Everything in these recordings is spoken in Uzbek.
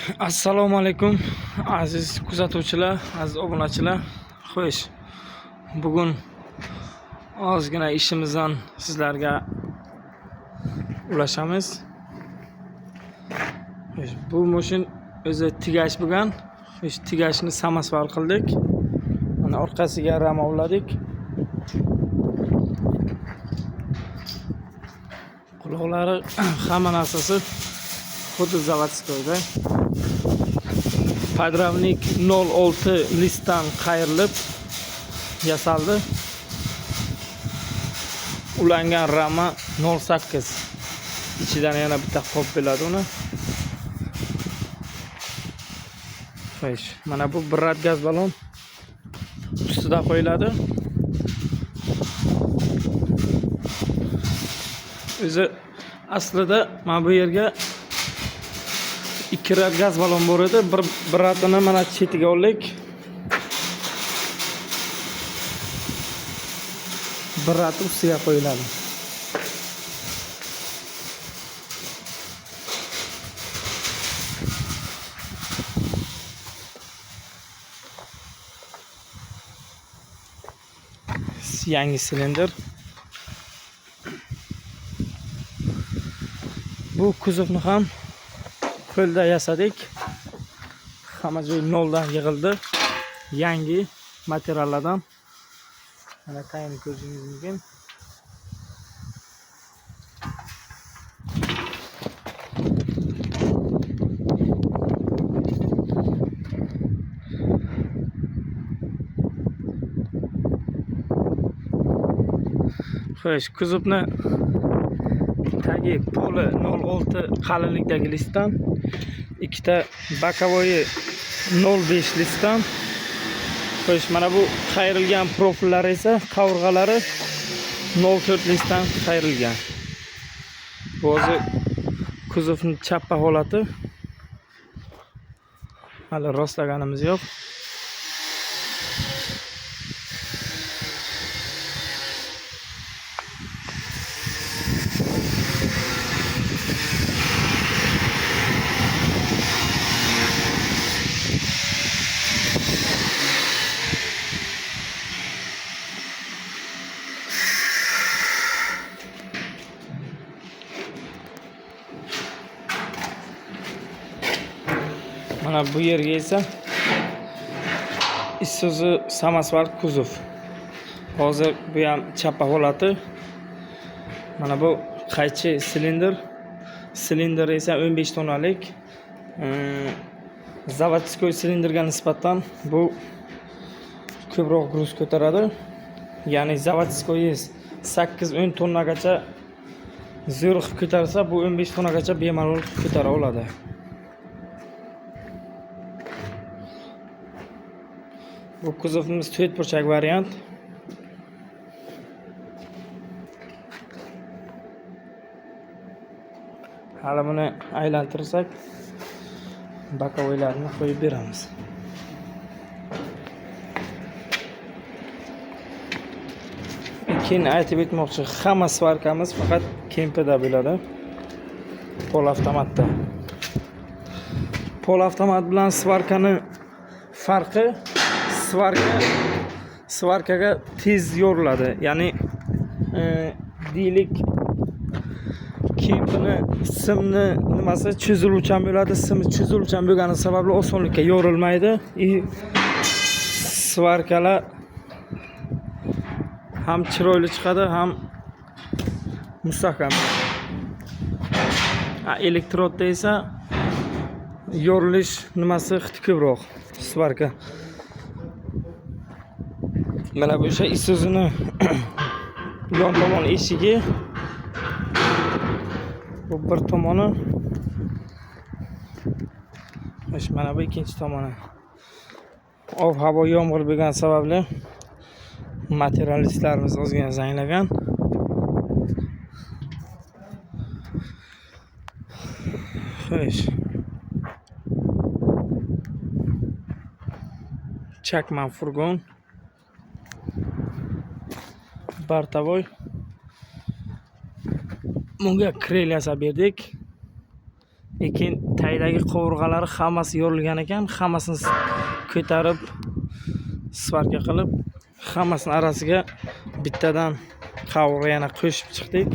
Assalomu alaykum aziz kuzatuvchilar, aziz obunachilar. Xo'sh, bugun ozgina ishimizdan sizlarga ulashamiz. Xo'sh, bu mashin o'zi tigash bo'lgan. Xo'sh, tigashni samasvar qildik. Mana orqasiga rama uladik. Quloqlari hamma narsasi xuddi zavodskoyda. Podravnik 06 listdan qayrilib yasaldi. Ulangan rama 08. İchidan yana bitta qolib keladi uni. Xo'sh, mana bu bir rad gaz balon ustida qo'yiladi. O'zi aslida mana bu yerga ikki rad gaz balon bor edi. Bir radini mana chetiga oldik. Bir rad ustiga qo'yiladi. Yangi silindr. Bu kuzovni ham qo'lda yasadik. Hamma joy noldan yig'ildi. Yangi materiallardan. Mana tayinni ko'rishingiz mumkin. Xo'sh, kuzovni tagi poli 06 qalinlikdagi listdan, ikkita bokovoyi 05 listdan. Xo'sh, mana bu qayrilgan profillari esa qavurg'alari 04 listdan qayrilgan. Bu o'zi kuzovning chappa holati. Hali rostlaganimiz yo'q. Mana bu yerga esa Isuzu samasvar kuzov. Hozir bu ham chappa holati. Mana bu qaychi silindr. Silindr esa 15 tonalik. Zavodskoy silindrga nisbatan bu ko'proq gruz ko'taradi. Ya'ni zavodskoy 8-10 tonnagacha zo'r ko'tarsa, bu 15 tonnagacha bemalol ko'tara oladi. Bu kuzovimiz 4 burchak variant. Hali buni aylantirsak, bokovoylarni qo'yib beramiz. Keyin aytib o'tmoqchi, hamma svarkamiz faqat kempeda bo'ladi. Pol avtomatda. Pol avtomat bilan svarkani farqi, svarkaga tez yoriladi. Ya'ni deylik kempini simni nimasi cho'ziluvchan bo'ladi. Simi cho'ziluvchan bo'lgani sababli osonlikka yorilmaydi. Svarkalar ham chiroyli chiqadi, ham mustahkam. Elektrodda esa yorilish nimasi ko'proq svarka. Mana bu o'sha Isuzu'ni yon tomon eshigi. Bu bir tomoni. Mana bu ikkinchi tomoni. Ob-havo yomg'ir bo'lgan sababli materialistlarimiz ozgina zanglagan. Xo'sh. Chakman furgon. Bartavoy. Bunga krel yasab berdik. Lekin tagidagi qovurg'alari hammasi yorilgan ekan, hammasini ko'tarib svarka qilib, hammasini arasiga bittadan qovurg'a yana qo'shib chiqdik.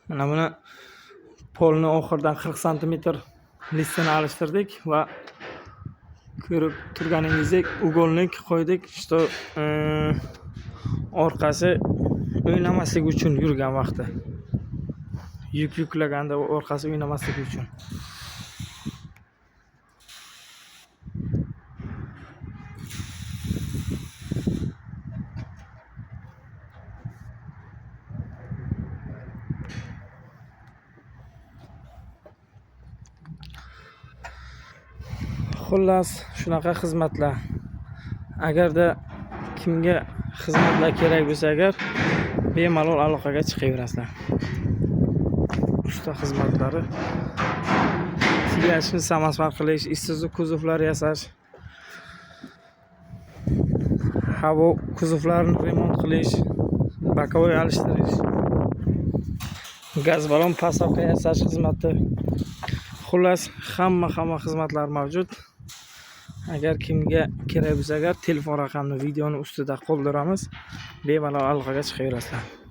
Mana buni polni oxiridan 40 sm listini alishtirdik va ko'rib turganingizdek uголник qo'ydik, что orqasi o'ynamasligi uchun yurgan vaqti. Yuklaganda orqasi o'ynamasligi uchun. Xullas, shunaqa xizmatlar. Agarda kimga xizmatlar kerak bo'lsa agar, bemalol aloqaga chiqaverasizlar. Usta xizmatlari tigashni samosvar qilish, Isuzu kuzovlar yasash, havo kuzovlarini remont qilish, bokovoy alishtirish, gaz balon pasovka yasash xizmati. Xullas, hamma xizmatlar mavjud. Agar kimga kerak bo'lsa agar telefon raqamini videoni ustida qoldiramiz, bemalol aloqaga chiqaverasizlar.